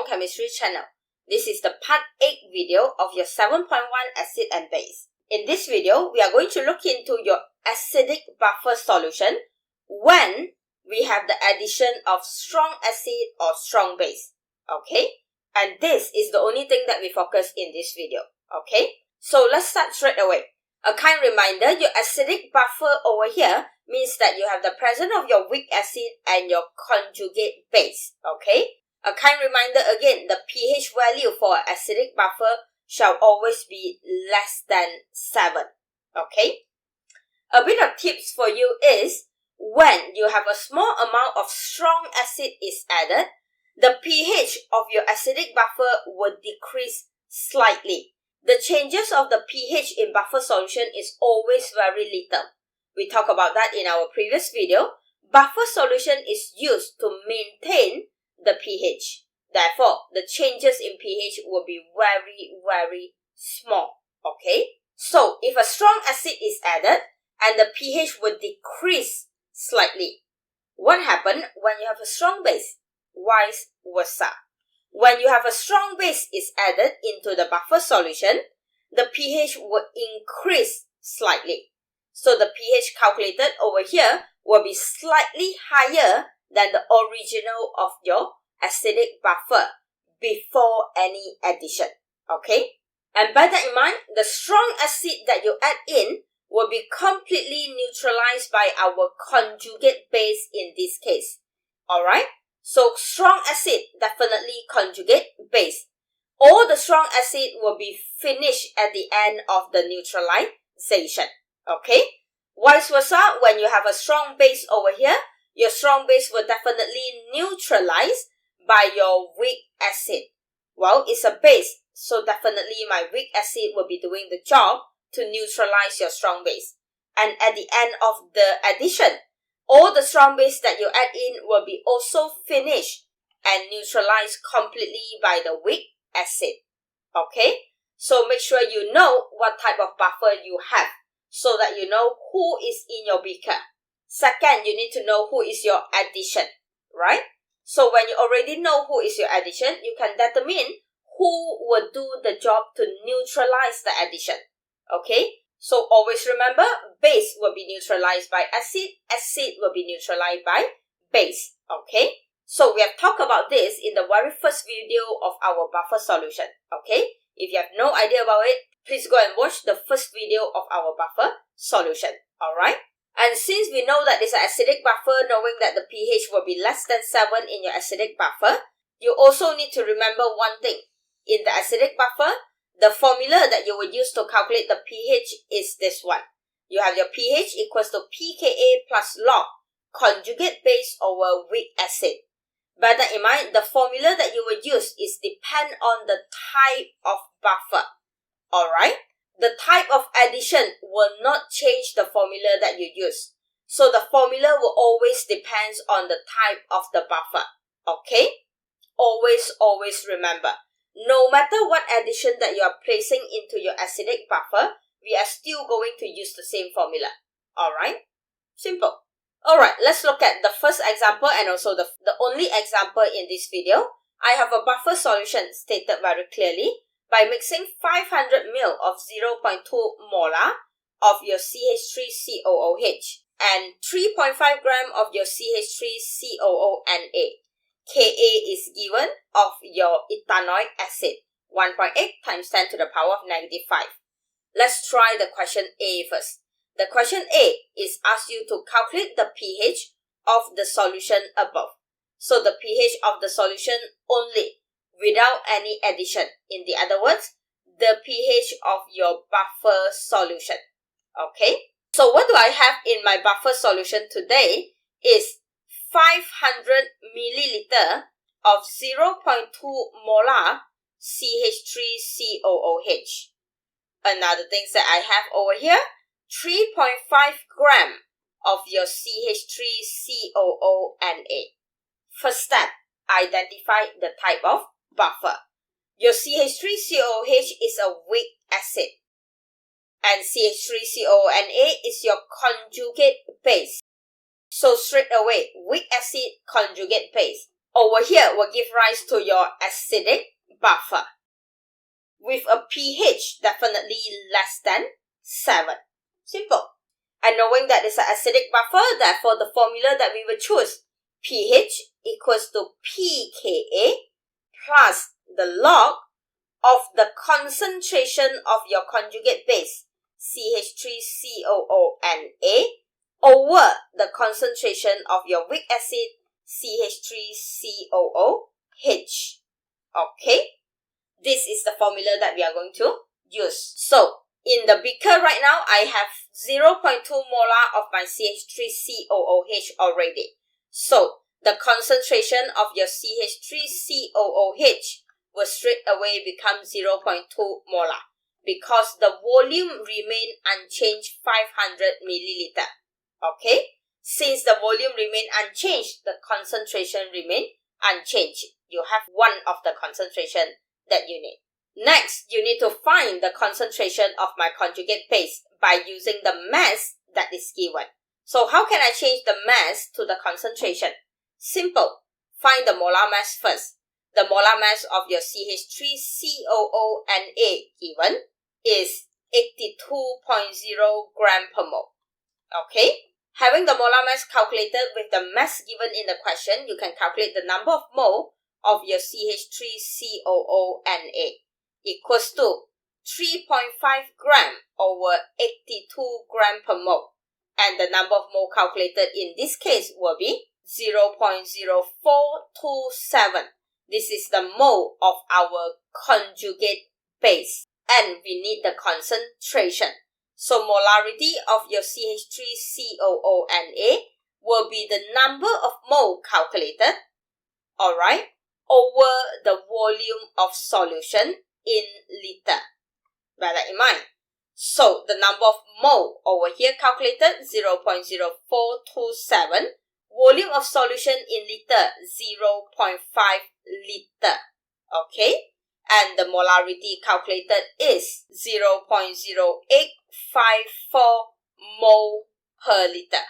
Strong Chemistry channel. This is the part 8 video of your 7.1 acid and base. In this video, we are going to look into your acidic buffer solution when we have the addition of strong acid or strong base. Okay? And this is the only thing that we focus in this video. Okay? So let's start straight away. A kind reminder, your acidic buffer over here means that you have the presence of your weak acid and your conjugate base. Okay? A kind reminder again, the pH value for an acidic buffer shall always be less than 7. Okay? A bit of tips for you is, when you have a small amount of strong acid is added, the pH of your acidic buffer will decrease slightly. The changes of the pH in buffer solution is always very little. We talked about that in our previous video. Buffer solution is used to maintain the pH. Therefore, the changes in pH will be very, very small. Okay? So, if a strong acid is added and the pH will decrease slightly, what happens when you have a strong base? Vice versa. When you have a strong base is added into the buffer solution, the pH will increase slightly. So the pH calculated over here will be slightly higher than the original of your acidic buffer before any addition. Okay? And bear that in mind, the strong acid that you add in will be completely neutralized by our conjugate base in this case. Alright? So strong acid, definitely conjugate base. All the strong acid will be finished at the end of the neutralization. Okay? Vice versa, when you have a strong base over here, your strong base will definitely neutralize by your weak acid. Well, it's a base, so definitely my weak acid will be doing the job to neutralize your strong base. And at the end of the addition, all the strong base that you add in will be also finished and neutralized completely by the weak acid. Okay? So make sure you know what type of buffer you have so that you know who is in your beaker. Second, you need to know who is your addition. Right? So when you already know who is your addition, you can determine who will do the job to neutralize the addition. Okay? So always remember, base will be neutralized by acid, acid will be neutralized by base. Okay? So we have talked about this in the very first video of our buffer solution. Okay? If you have no idea about it, please go and watch the first video of our buffer solution. Alright? And since we know that it's an acidic buffer, knowing that the pH will be less than 7 in your acidic buffer, you also need to remember one thing. In the acidic buffer, the formula that you will use to calculate the pH is this one. You have your pH equals to pKa plus log conjugate base over weak acid. Bear that in mind, the formula that you will use is depend on the type of buffer. Alright? The type of addition will not change the formula that you use. So the formula will always depend on the type of the buffer. Okay? Always remember. No matter what addition that you are placing into your acidic buffer, we are still going to use the same formula. Alright? Simple. Alright, let's look at the first example and also the only example in this video. I have a buffer solution stated very clearly by mixing 500 ml of 0.2 molar of your CH3COOH and 3.5 gram of your CH3COONA. Ka is given of your ethanoic acid, 1.8 times 10 to the power of negative 5. Let's try the question A first. The question A is asked you to calculate the pH of the solution above. So the pH of the solution only, without any addition. In the other words, the pH of your buffer solution. Okay? So what do I have in my buffer solution today is 500 milliliter of 0.2 molar CH3COOH. Another things that I have over here, 3.5 gram of your CH3COONA. First step, identify the type of buffer. Your CH3COOH is a weak acid and CH3COONA is your conjugate base. So straight away, weak acid, conjugate base. over here will give rise to your acidic buffer with a pH definitely less than 7. Simple. And knowing that it's an acidic buffer, therefore the formula that we will choose, pH equals to pKa plus the log of the concentration of your conjugate base, CH3COONA, over the concentration of your weak acid, CH3COOH. Okay? This is the formula that we are going to use. So, in the beaker right now, I have 0.2 molar of my CH3COOH already. So, the concentration of your CH3COOH will straight away become 0.2 molar because the volume remain unchanged 500 milliliter. Okay? Since the volume remain unchanged, the concentration remain unchanged. You have one of the concentration that you need. Next, you need to find the concentration of my conjugate base by using the mass that is given. So how can I change the mass to the concentration? Simple. Find the molar mass first. The molar mass of your CH3COONA given is 82.0 gram per mole. Okay? Having the molar mass calculated with the mass given in the question, you can calculate the number of mole of your CH3COONA equals to 3.5 gram over 82 gram per mole. And the number of mole calculated in this case will be 0.0427. This is the mole of our conjugate base. And we need the concentration. So molarity of your CH3COONA will be the number of mole calculated, alright, over the volume of solution in liter. Bear that in mind. So the number of mole over here calculated 0.0427. Volume of solution in liter 0.5 liter. Okay? And the molarity calculated is 0.0854 mole per liter.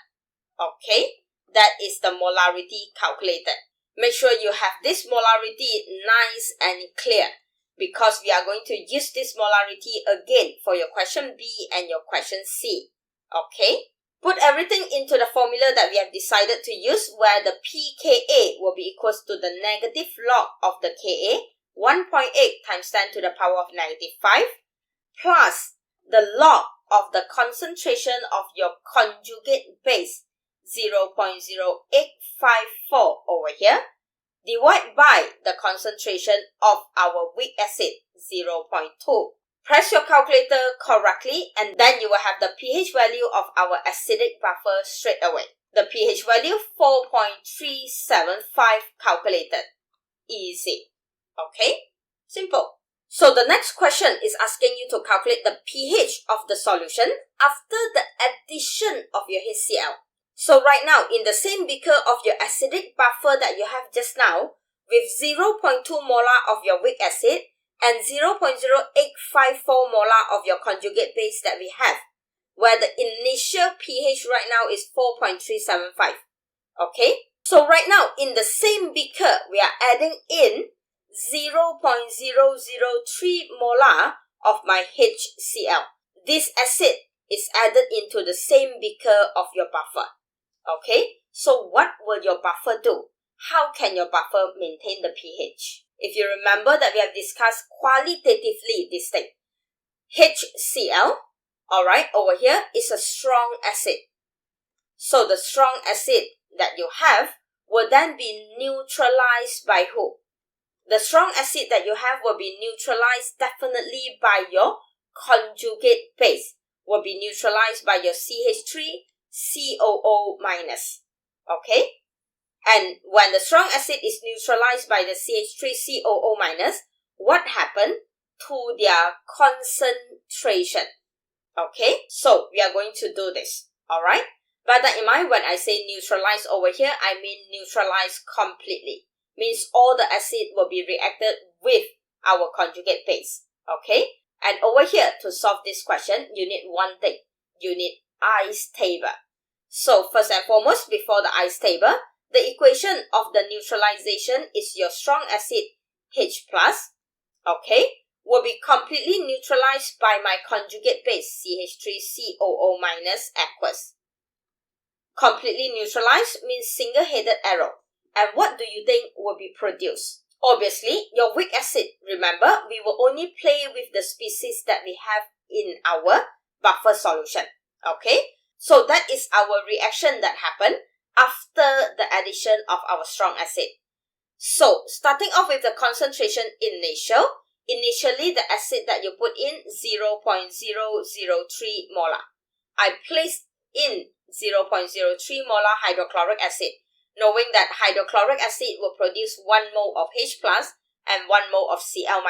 Okay? That is the molarity calculated. Make sure you have this molarity nice and clear because we are going to use this molarity again for your question B and your question C. Okay? Put everything into the formula that we have decided to use where the pKa will be equals to the negative log of the Ka, 1.8 times 10 to the power of negative 5, plus the log of the concentration of your conjugate base, 0.0854 over here, divide by the concentration of our weak acid, 0.2. Press your calculator correctly and then you will have the pH value of our acidic buffer straight away. The pH value 4.375 calculated. Easy. Okay? Simple. So the next question is asking you to calculate the pH of the solution after the addition of your HCl. So right now, in the same beaker of your acidic buffer that you have just now, with 0.2 molar of your weak acid and 0.0854 molar of your conjugate base that we have, where the initial pH right now is 4.375. Okay? So right now, in the same beaker, we are adding in 0.003 molar of my HCl. This acid is added into the same beaker of your buffer. Okay, so what will your buffer do? How can your buffer maintain the pH? If you remember that we have discussed qualitatively this thing. HCl, alright, over here is a strong acid. So the strong acid that you have will then be neutralized by who? The strong acid that you have will be neutralized definitely by your conjugate base. Will be neutralized by your CH3COO minus. Okay? And when the strong acid is neutralized by the CH3COO minus, what happened to their concentration? Okay? So we are going to do this. Alright? Bear that in mind, when I say neutralize over here, I mean neutralize completely. Means all the acid will be reacted with our conjugate base. Okay? And over here, to solve this question, you need one thing. You need ice table. So first and foremost, before the ice table, the equation of the neutralization is your strong acid H+, okay, will be completely neutralized by my conjugate base CH3COO- aqueous. Completely neutralized means single-headed arrow. And what do you think will be produced? Obviously, your weak acid, remember, we will only play with the species that we have in our buffer solution. Okay? So that is our reaction that happened after the addition of our strong acid. So, starting off with the concentration initially the acid that you put in 0.003 molar. I placed in 0.03 molar hydrochloric acid, knowing that hydrochloric acid will produce 1 mole of H+ and 1 mole of Cl-.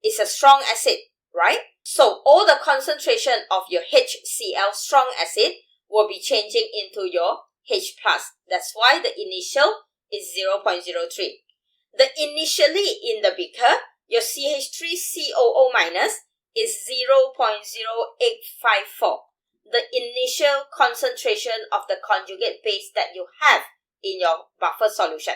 It's a strong acid, right? So all the concentration of your HCl strong acid will be changing into your H+. That's why the initial is 0.03. The initially in the beaker, your CH3COO- is 0.0854. The initial concentration of the conjugate base that you have in your buffer solution.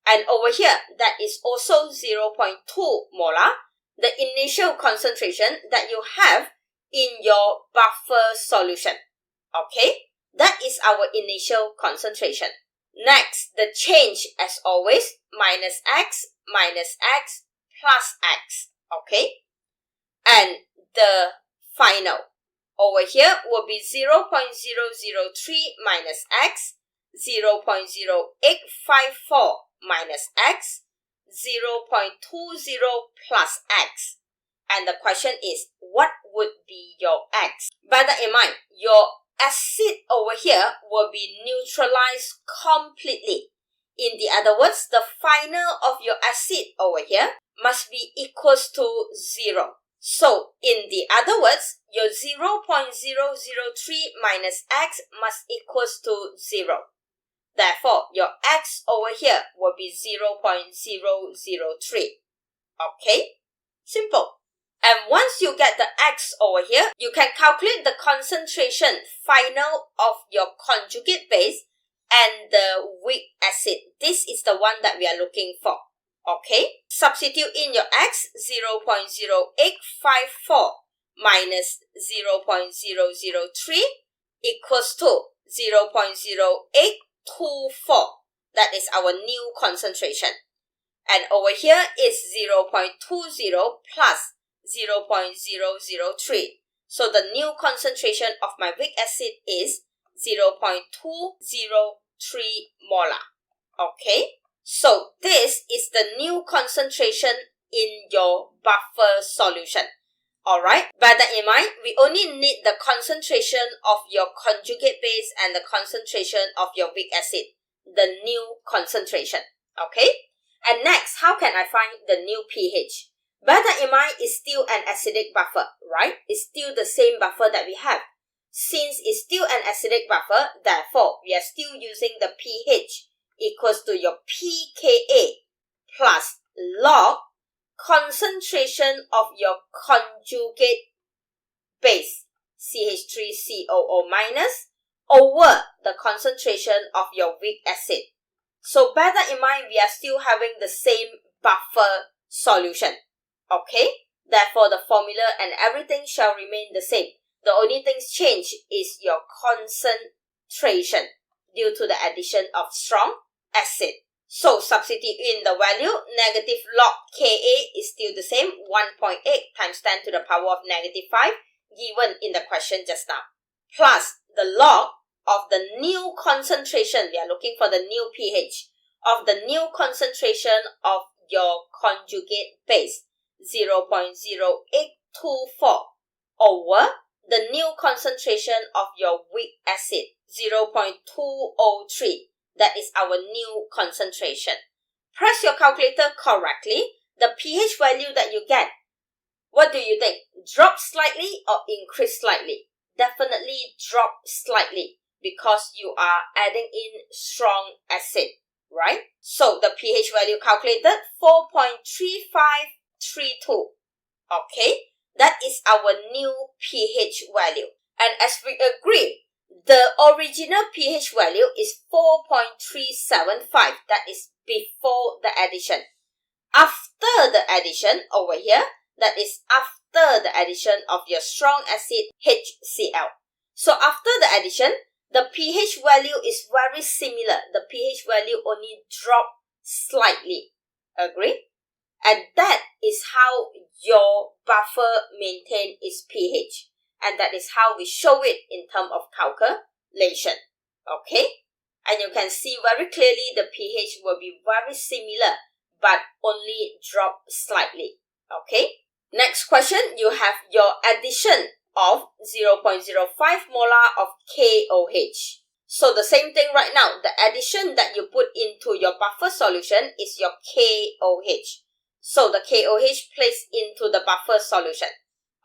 And over here, that is also 0.2 molar, the initial concentration that you have in your buffer solution. Okay, that is our initial concentration. Next, the change as always, minus X plus X. Okay, and the final over here will be 0.003 minus X, 0.0854 minus X, 0.20 plus X. And the question is, what would be your X? Bear that in mind, your acid over here will be neutralized completely. In the other words, the final of your acid over here must be equals to 0. So, in the other words, your 0.003 minus X must equals to 0. Therefore, your X over here will be 0.003. Okay? Simple. And once you get the X over here, you can calculate the concentration final of your conjugate base and the weak acid. This is the one that we are looking for. Okay? Substitute in your X, 0.0854 minus 0.003 equals to 0.0824. That is our new concentration. And over here is 0.20 plus 0.003. So the new concentration of my weak acid is 0.203 molar. Okay? So this is the new concentration in your buffer solution. Alright, bear that in mind, we only need the concentration of your conjugate base and the concentration of your weak acid, the new concentration. Okay? And next, how can I find the new pH? Bear that in mind, it's still an acidic buffer, right? It's still the same buffer that we have. Since it's still an acidic buffer, therefore, we are still using the pH equals to your pKa plus log concentration of your conjugate base CH3COO- over the concentration of your weak acid. So bear that in mind, we are still having the same buffer solution. Okay? Therefore, the formula and everything shall remain the same. The only things change is your concentration due to the addition of strong acid. So, substitute in the value, negative log Ka is still the same, 1.8 times 10 to the power of negative 5, given in the question just now. Plus the log of the new concentration, we are looking for the new pH, of the new concentration of your conjugate base, 0.0824, over the new concentration of your weak acid, 0.203. That is our new concentration. Press your calculator correctly. The pH value that you get, what do you think? Drop slightly or increase slightly? Definitely drop slightly because you are adding in strong acid, right? So the pH value calculated, 4.3532. Okay, that is our new pH value. And as we agree, The original pH value is 4.375. That is before the addition. After the addition over here, that is after the addition of your strong acid HCl. So after the addition, the pH value is very similar. The pH value only dropped slightly. Agree? And that is how your buffer maintain its pH. And that is how we show it in terms of calculation. Okay? And you can see very clearly the pH will be very similar, but only drop slightly. Okay? Next question, you have your addition of 0.05 molar of KOH. So the same thing right now, the addition that you put into your buffer solution is your KOH. So the KOH placed into the buffer solution.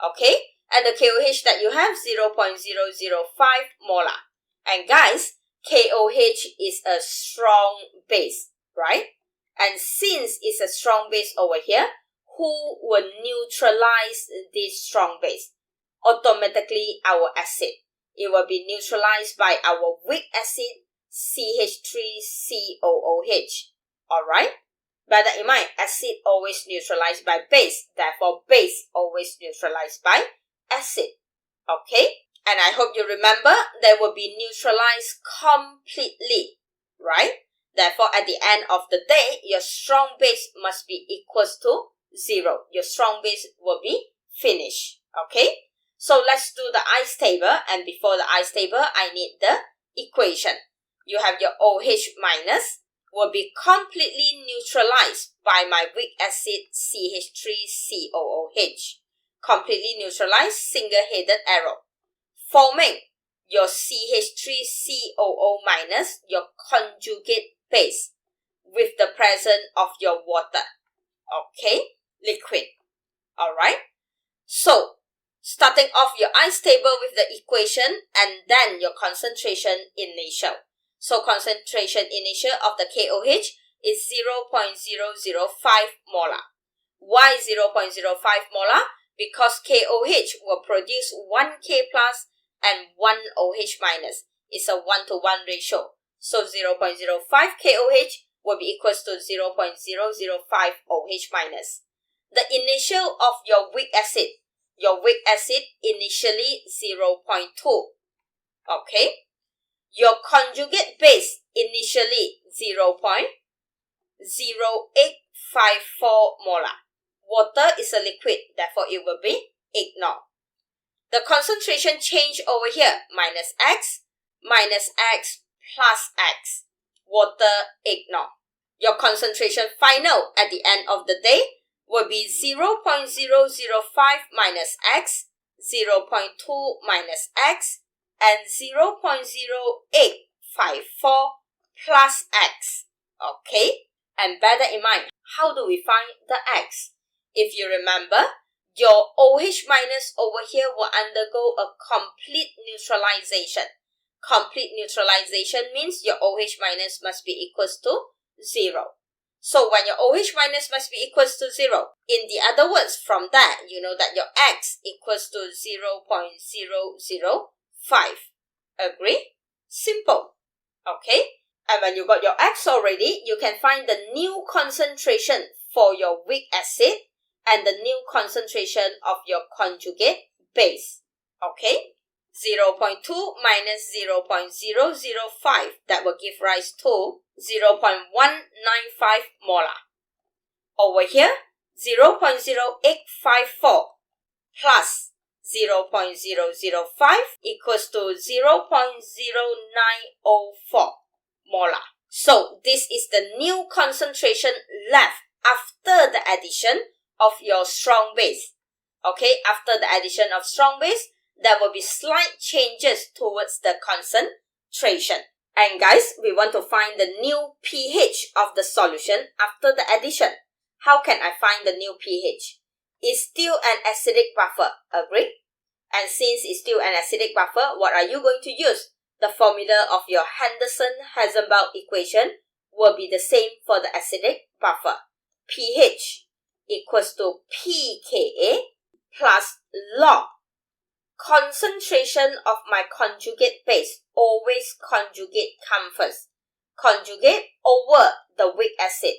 Okay? And the KOH that you have, 0.005 molar. And guys, KOH is a strong base, right? And since it's a strong base over here, who will neutralize this strong base? Automatically our acid. It will be neutralized by our weak acid CH3COOH. Alright? Bear that in mind, acid always neutralized by base. Therefore, base always neutralized by acid. Okay? And I hope you remember they will be neutralized completely. Right? Therefore, at the end of the day, your strong base must be equals to 0. Your strong base will be finished. Okay? So let's do the ice table, and before the ice table, I need the equation. You have your OH minus will be completely neutralized by my weak acid CH3COOH. Completely neutralized, single-headed arrow. Forming your CH3COO minus, your conjugate base, with the presence of your water. Okay? Liquid. Alright? So, starting off your ice table with the equation and then your concentration initial. So concentration initial of the KOH is 0.005 molar. Why 0.05 molar? Because KOH will produce 1 K plus and 1 OH minus. It's a 1-to-1 ratio. So 0.05 KOH will be equals to 0.005 OH minus. The initial of your weak acid initially 0.2. Okay? Your conjugate base initially 0.0854 molar. Water is a liquid, therefore it will be ignored. The concentration change over here, minus X plus X. Water ignore. Your concentration final at the end of the day will be 0.005 minus X, 0.2 minus X, and 0.0854 plus X. Okay? And bear that in mind, how do we find the X? If you remember, your OH minus over here will undergo a complete neutralization. Complete neutralization means your OH minus must be equals to 0. So when your OH minus must be equals to 0, in the other words, from that, you know that your X equals to 0.005. Agree? Simple. Okay? And when you got your X already, you can find the new concentration for your weak acid and the new concentration of your conjugate base. Okay? 0.2 minus 0.005, that will give rise to 0.195 molar. Over here, 0.0854 plus 0.005 equals to 0.0904 molar. So this is the new concentration left after the addition of your strong base. Okay, after the addition of strong base, there will be slight changes towards the concentration. And guys, we want to find the new pH of the solution after the addition. How can I find the new pH? It's still an acidic buffer, agree? And since it's still an acidic buffer, what are you going to use? The formula of your Henderson-hasselbalch equation will be the same for the acidic buffer. pH equals to pKa plus log concentration of my conjugate base, always conjugate come first. Conjugate over the weak acid.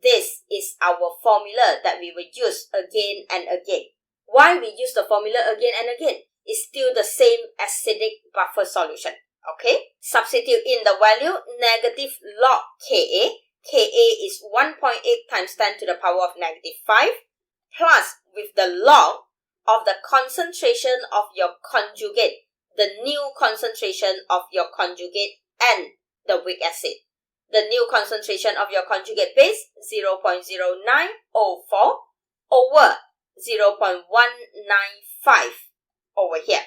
This is our formula that we will use again and again. Why we use the formula again and again? It's still the same acidic buffer solution. Okay? Substitute in the value negative log Ka. Ka is 1.8 times 10 to the power of negative 5 plus with the log of the concentration of your conjugate, the new concentration of your conjugate and the weak acid. The new concentration of your conjugate base 0.0904 over 0.195 over here.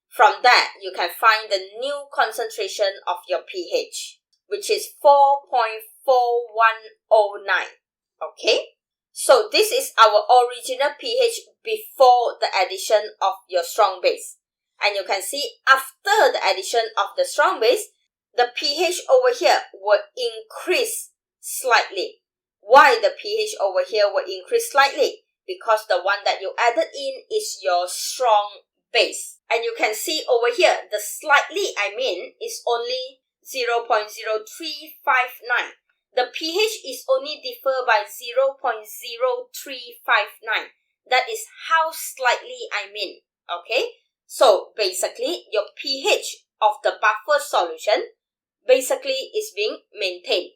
From that, you can find the new concentration of your pH, which is 4.4109. Okay? So this is our original pH before the addition of your strong base. And you can see after the addition of the strong base, the pH over here will increase slightly. Why the pH over here will increase slightly? Because the one that you added in is your strong base. And you can see over here, the slightly is only 0.0359. The pH is only differ by 0.0359. That is how slightly okay? So basically, your pH of the buffer solution basically is being maintained.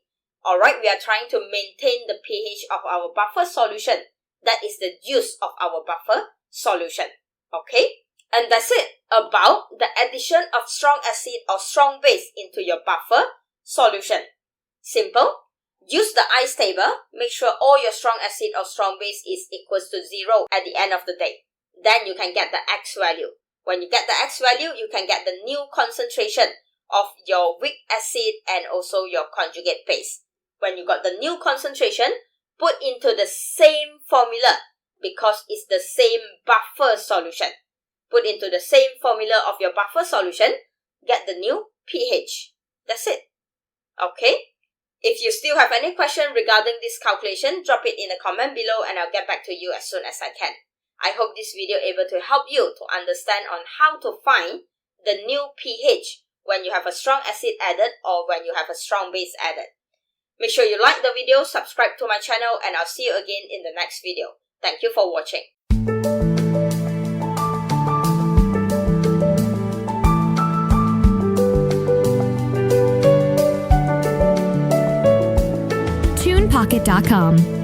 Alright, we are trying to maintain the pH of our buffer solution. That is the use of our buffer solution. Okay? And that's it about the addition of strong acid or strong base into your buffer solution. Simple. Use the ice table. Make sure all your strong acid or strong base is equals to 0 at the end of the day. Then you can get the X value. When you get the X value, you can get the new concentration of your weak acid and also your conjugate base. When you got the new concentration, put into the same formula because it's the same buffer solution. Put into the same formula of your buffer solution, get the new pH. That's it. Okay? If you still have any question regarding this calculation, drop it in the comment below and I'll get back to you as soon as I can. I hope this video able to help you to understand on how to find the new pH when you have a strong acid added or when you have a strong base added. Make sure you like the video, subscribe to my channel, and I'll see you again in the next video. Thank you for watching. TunePocket.com